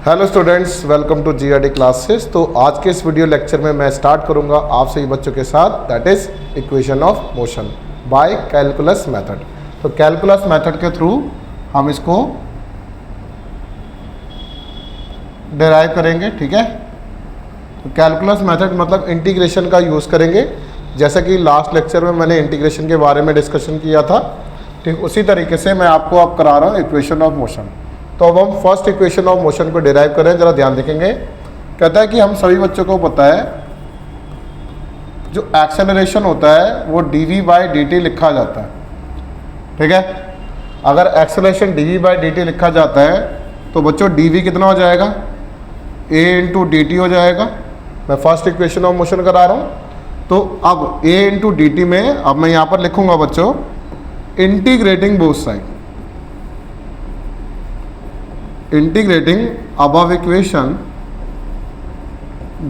Hello students, welcome to GRD classes. तो आज के इस वीडियो लेक्चर में मैं स्टार्ट करूंगा आप सभी बच्चों के साथ, that is equation of motion by calculus method. तो कैलकुलस मेथड के थ्रू हम इसको डिराइव करेंगे, ठीक है। तो कैलकुलस मेथड मतलब इंटीग्रेशन का यूज़ करेंगे, जैसा कि लास्ट लेक्चर में मैंने इंटीग्रेशन के बारे में डिस्कशन किया था, ठीक उसी तरीके से मैं आपको अब करा रहा हूँ इक्वेशन ऑफ मोशन। तो अब हम फर्स्ट इक्वेशन ऑफ मोशन को डिराइव करें, जरा ध्यान देखेंगे। कहता है कि हम सभी बच्चों को पता है जो एक्सेलरेशन होता है वो dv बाई dt लिखा जाता है, ठीक है। अगर एक्सेलरेशन dv बाई dt लिखा जाता है तो बच्चों dv कितना हो जाएगा, a इंटू dt हो जाएगा। मैं फर्स्ट इक्वेशन ऑफ मोशन करा रहा हूँ। तो अब a इंटू dt में अब मैं यहाँ पर लिखूँगा बच्चों integrating both side, integrating above equation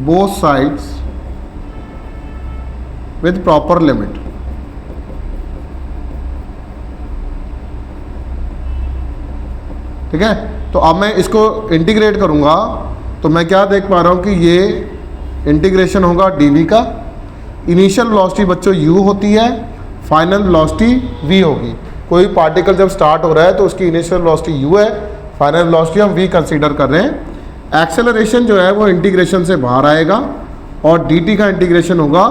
both sides with proper limit। ठीक है। तो अब मैं इसको इंटीग्रेट करूंगा तो मैं क्या देख पा रहा हूं कि ये इंटीग्रेशन होगा dv का। इनिशियल वेलोसिटी बच्चों u होती है, फाइनल वेलोसिटी v होगी। कोई पार्टिकल जब स्टार्ट हो रहा है तो उसकी इनिशियल वेलोसिटी u है, फाइनल वेलोसिटी हम v कंसीडर कर रहे हैं। एक्सेलरेशन जो है वो इंटीग्रेशन से बाहर आएगा और dt का इंटीग्रेशन होगा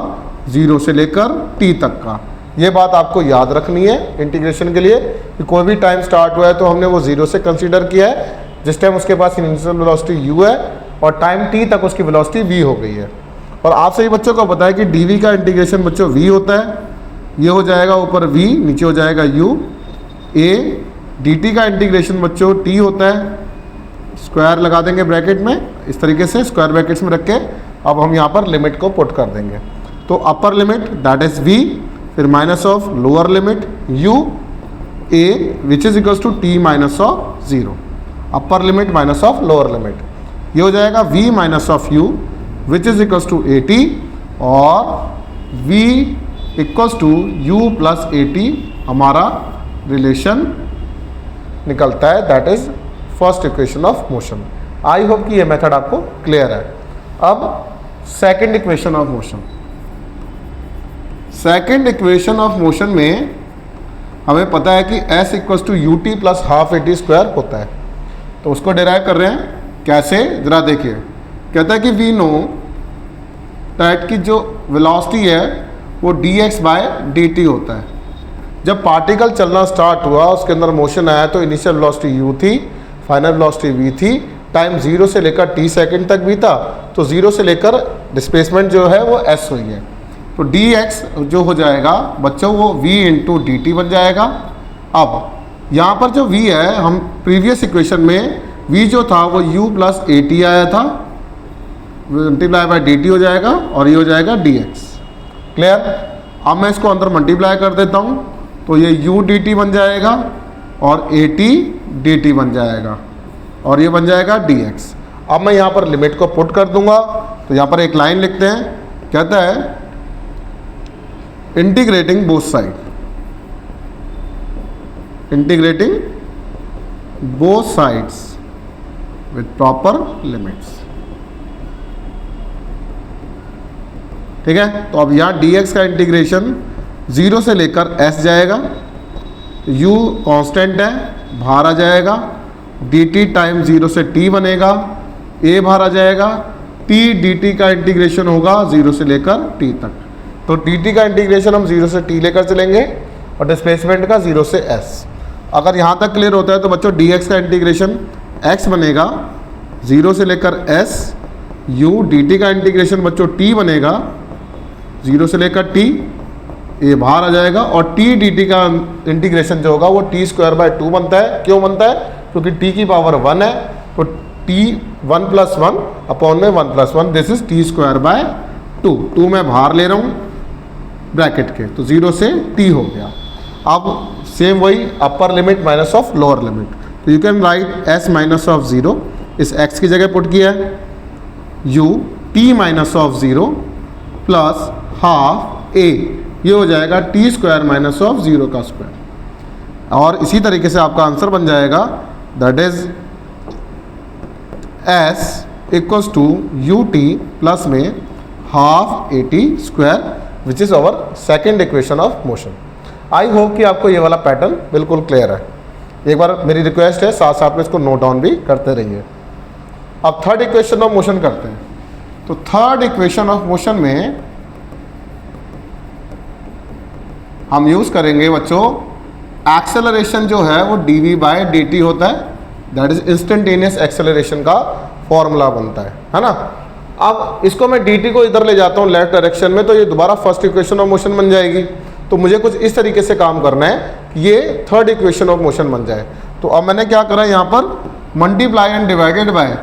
0 से लेकर t तक का। ये बात आपको याद रखनी है इंटीग्रेशन के लिए कि कोई भी टाइम स्टार्ट हुआ है तो हमने वो 0 से कंसीडर किया है, जिस टाइम उसके पास इनिशियल वेलोसिटी u है और टाइम t तक उसकी वेलोसिटी v हो गई है। और आप सभी बच्चों को पता है कि dv का इंटीग्रेशन बच्चों v होता है, ये हो जाएगा ऊपर v, नीचे हो जाएगा u। a dt का इंटीग्रेशन बच्चों t होता है, स्क्वायर लगा देंगे ब्रैकेट में, इस तरीके से स्क्वायर ब्रैकेट्स में रख के अब हम यहाँ पर लिमिट को पुट कर देंगे। तो upper limit that is v, फिर minus of lower limit u a which is equals to t minus of 0। Upper limit minus of lower limit, ये हो जाएगा v minus of u which is equals to at और v equals to u plus at हमारा relation निकलता है, that is first equation of motion. I hope कि ये method आपको क्लियर है। अब second equation of motion, second equation of motion में हमें पता है कि s equals to ut plus half at square होता है। तो उसको डिराइव कर रहे हैं कैसे, जरा देखिए। कहता है कि वी नो दैट की जो वेलोसिटी है वो dx बाय dt होता है। जब पार्टिकल चलना स्टार्ट हुआ, उसके अंदर मोशन आया तो इनिशियल वेलोसिटी u थी, फाइनल वेलोसिटी v थी, टाइम 0 से लेकर t सेकंड तक भी था, तो 0 से लेकर डिस्प्लेसमेंट जो है वो s हुई है। तो dx जो हो जाएगा बच्चों वो v इंटू डी टी बन जाएगा। अब यहाँ पर जो v है, हम प्रीवियस इक्वेशन में v जो था वो u प्लस ए टी आया था, मल्टीप्लाई बाय डी टी हो जाएगा और ये हो जाएगा dx। क्लियर। अब मैं इसको अंदर मल्टीप्लाई कर देता हूँ तो ये u dt बन जाएगा और at dt बन जाएगा और ये बन जाएगा dx। अब मैं यहाँ पर लिमिट को पुट कर दूंगा तो यहाँ पर एक लाइन लिखते हैं, कहता है integrating both side, integrating both sides with proper limits. ठीक है। तो अब यहाँ dx का इंटीग्रेशन 0 से लेकर s जाएगा, u कांस्टेंट है, बाहर आ जाएगा, dt टाइम 0 से t बनेगा, a बाहर आ जाएगा, t dt का इंटीग्रेशन होगा 0 से लेकर t तक। तो dt का इंटीग्रेशन हम 0 से t लेकर चलेंगे और डिस्प्लेसमेंट का 0 से s। अगर यहाँ तक क्लियर होता है तो बच्चों dx का इंटीग्रेशन x बनेगा 0 से लेकर s, u dt का इंटीग्रेशन बच्चों t बनेगा 0 से लेकर t, ये बाहर आ जाएगा और t dt का इंटीग्रेशन जो होगा वो t स्क्वायर बाय 2 बनता है। क्यों बनता है? क्योंकि t की पावर 1 है, तो t 1 प्लस 1 अपॉन में 1 plus 1, this is t square by 2। 2 मैं बाहर ले रहा हूँ ब्रैकेट के, तो 0 से t हो गया। अब सेम वही upper limit minus of lower limit, तो you can write s minus of 0, इस x की जगह पुट किया है, u t minus of 0 plus half a, ये हो जाएगा t स्क्वायर माइनस ऑफ 0 का स्क्वायर। और इसी तरीके से आपका आंसर बन जाएगा that is S equals to U T plus में half a T square which is our second equation of motion. I hope कि आपको ये वाला पैटर्न बिल्कुल क्लियर है। एक बार मेरी रिक्वेस्ट है साथ साथ में इसको नोट डाउन भी करते रहिए। अब थर्ड इक्वेशन ऑफ मोशन करते हैं। तो थर्ड इक्वेशन ऑफ मोशन में हम यूज़ करेंगे बच्चों, एक्सेलरेशन जो है वो डी बाय डी टी होता है, दैट इज इंस्टेंटेनियस एक्सेलरेशन का फॉर्मूला बनता है ना। अब इसको मैं डी टी को इधर ले जाता हूँ लेफ्ट डायरेक्शन में, तो ये दोबारा फर्स्ट इक्वेशन ऑफ मोशन बन जाएगी। तो मुझे कुछ इस तरीके से काम करना है कि ये थर्ड इक्वेशन ऑफ मोशन बन जाए। तो अब मैंने क्या करा, यहाँ पर multiply and divided by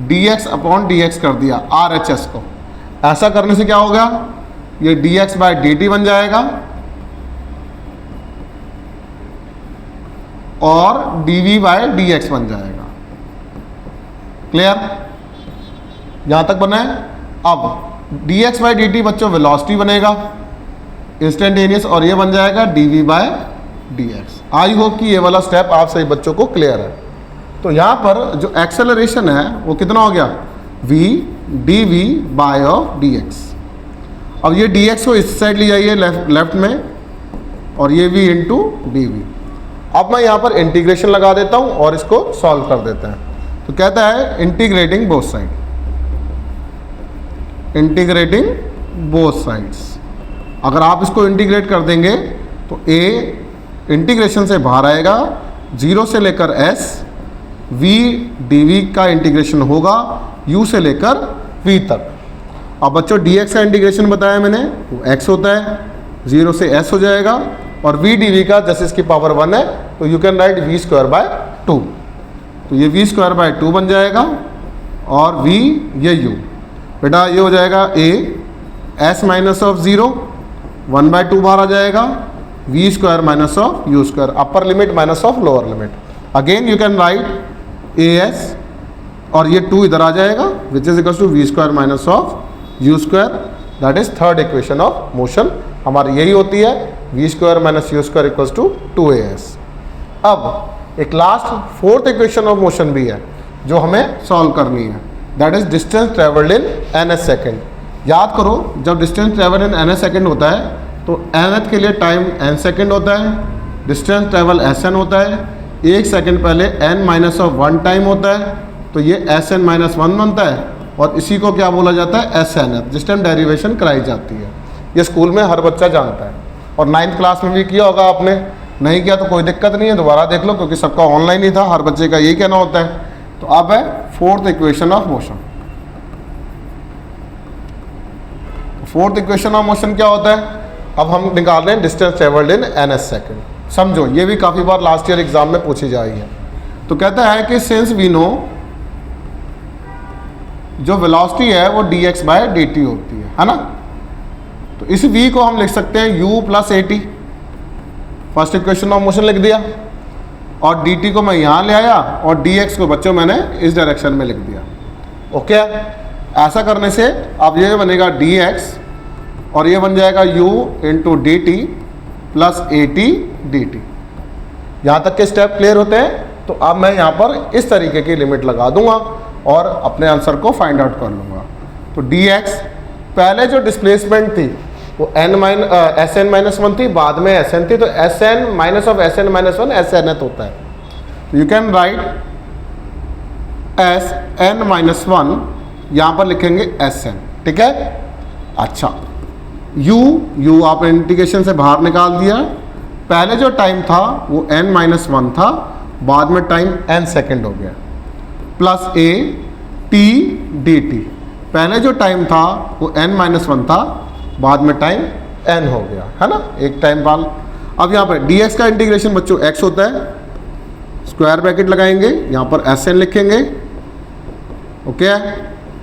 D x upon D x कर दिया आर एच एस को। ऐसा करने से क्या होगा, ये D X by D T बन जाएगा और D V by D X बन जाएगा। क्लियर, यहां तक बना है। अब D X by D T बच्चों वेलोसिटी बनेगा इंस्टेंटेनियस, और ये बन जाएगा D V by D X. I hope कि ये वाला स्टेप आप सही बच्चों को क्लियर है। तो यहाँ पर जो एक्सेलरेशन है वो कितना हो गया, v D V by of D X. अब ये डी एक्स को इस साइड ले जाइए लेफ्ट में, और ये v इंटू डी वी। अब मैं यहाँ पर इंटीग्रेशन लगा देता हूँ और इसको सॉल्व कर देते हैं। तो कहता है integrating both side, integrating both sides. अगर आप इसको इंटीग्रेट कर देंगे तो a इंटीग्रेशन से बाहर आएगा, 0 से लेकर s, v dv का इंटीग्रेशन होगा u से लेकर v तक। अब बच्चों dx का इंटीग्रेशन बताया मैंने, वो x होता है, 0 से s हो जाएगा, और v dv का जैसे इसकी पावर 1 है तो you can right v square by 2। तो ये v स्क्वायर बाय 2 बन जाएगा, और v ये u, बेटा ये हो जाएगा a s माइनस ऑफ 0, 1 बाय 2 बाहर आ जाएगा, v square minus of u square, upper limit minus of lower limit. Again you can write as, और ये 2 इधर आ जाएगा which is equals to v square minus of u square, that is third equation of motion. हमारी यही होती है v square minus u square equals to 2as। अब एक last fourth equation of motion भी है जो हमें सॉल्व करनी है, that is distance travelled in ns second. याद करो, जब distance travel in ns second होता है तो nth के लिए टाइम n सेकेंड होता है, डिस्टेंस ट्रेवल sn होता है, 1 सेकेंड पहले n माइनस ऑफ 1 टाइम होता है, तो ये sn माइनस 1 बनता है, और इसी को क्या बोला जाता है, snth, जिस टाइम डेरिवेशन कराई जाती है। ये स्कूल में हर बच्चा जानता है, और 9th क्लास में भी किया होगा आपने। नहीं किया तो कोई दिक्कत नहीं है, दोबारा देख लो, क्योंकि सबका ऑनलाइन ही था, हर बच्चे का यही कहना होता है। तो अब है fourth equation of motion. Fourth equation of motion क्या होता है, अब हम निकाल रहे हैं डिस्टेंस ट्रेवल्ड इन ns सेकेंड। समझो, ये भी काफ़ी बार लास्ट ईयर एग्जाम में पूछी जा रही है। तो कहता है कि सिंस वी नो, जो वेलोसिटी है वो dx बाय dt होती है ना। तो इस v को हम लिख सकते हैं u plus A T, first equation of motion लिख दिया, और dt को मैं यहाँ ले आया, और dx को बच्चों मैंने इस डायरेक्शन में लिख दिया। ओके, ऐसा करने से अब ये बनेगा dx, और ये बन जाएगा u into D T plus A T D T. यहाँ तक के स्टेप क्लियर होते हैं। तो अब मैं यहाँ पर इस तरीके की लिमिट लगा दूंगा और अपने आंसर को फाइंड आउट कर लूँगा। तो dx, पहले जो डिस्प्लेसमेंट थी वो sn माइनस 1 थी, बाद में sn थी, तो sn minus of sn minus 1 snth होता है। तो you can right sn minus 1, यहाँ पर लिखेंगे sn, ठीक है। अच्छा, u आप इंटीग्रेशन से बाहर निकाल दिया, पहले जो टाइम था वो n माइनस 1 था, बाद में टाइम n सेकेंड हो गया, प्लस a t dt, पहले जो टाइम था वो n माइनस 1 था, बाद में टाइम n हो गया, है ना, एक टाइम बाद। अब यहाँ पर dx का इंटीग्रेशन बच्चों x होता है, स्क्वायर ब्रैकेट लगाएंगे, यहाँ पर sn लिखेंगे। ओके,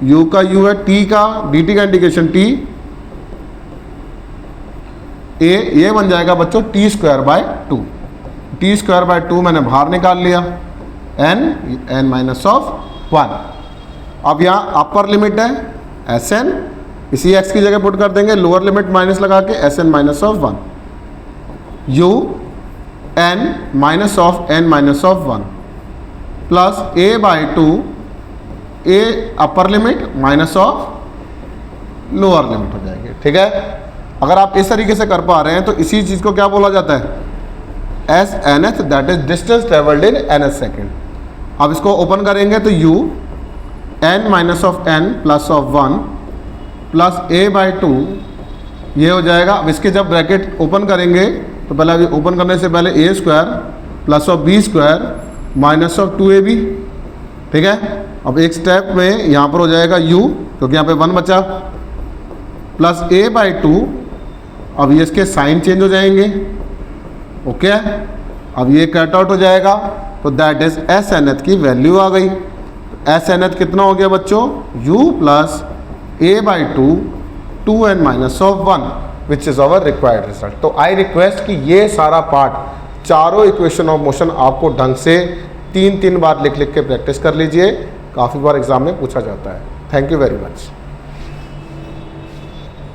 u का u है, t का dt का इंटीग्रेशन t, ये बन जाएगा बच्चों T square by 2। T square by 2 मैंने बाहर निकाल लिया, n माइनस ऑफ 1। अब यहाँ अपर लिमिट है sn, इसी x की जगह पुट कर देंगे, लोअर लिमिट माइनस लगा के sn minus of 1, u n minus of n minus of 1 plus a by 2 A upper limit minus of lower limit हो जाएगी। ठीक है, अगर आप इस तरीके से कर पा रहे हैं तो इसी चीज़ को क्या बोला जाता है, S N H, that is distance travelled in N H second. अब इसको ओपन करेंगे तो u n minus of n plus of 1 plus a by 2 ये हो जाएगा। अब इसके जब ब्रैकेट ओपन करेंगे तो पहले अभी ओपन करने से पहले a square plus of b square minus of 2ab। ठीक है, अब एक स्टेप में यहाँ पर हो जाएगा u, क्योंकि यहाँ पे 1 बचा, प्लस a बाई 2। अब ये इसके साइन चेंज हो जाएंगे। ओके, अब ये कट आउट हो जाएगा, तो that is S N H की वैल्यू आ गई। एस एन एच कितना हो गया बच्चों, u plus a by 2n minus of 1 which is our required result. तो आई रिक्वेस्ट कि ये सारा पार्ट चारों इक्वेशन ऑफ मोशन आपको ढंग से 3 बार लिख के प्रैक्टिस कर लीजिए। काफ़ी बार एग्जाम में पूछा जाता है। Thank you very much.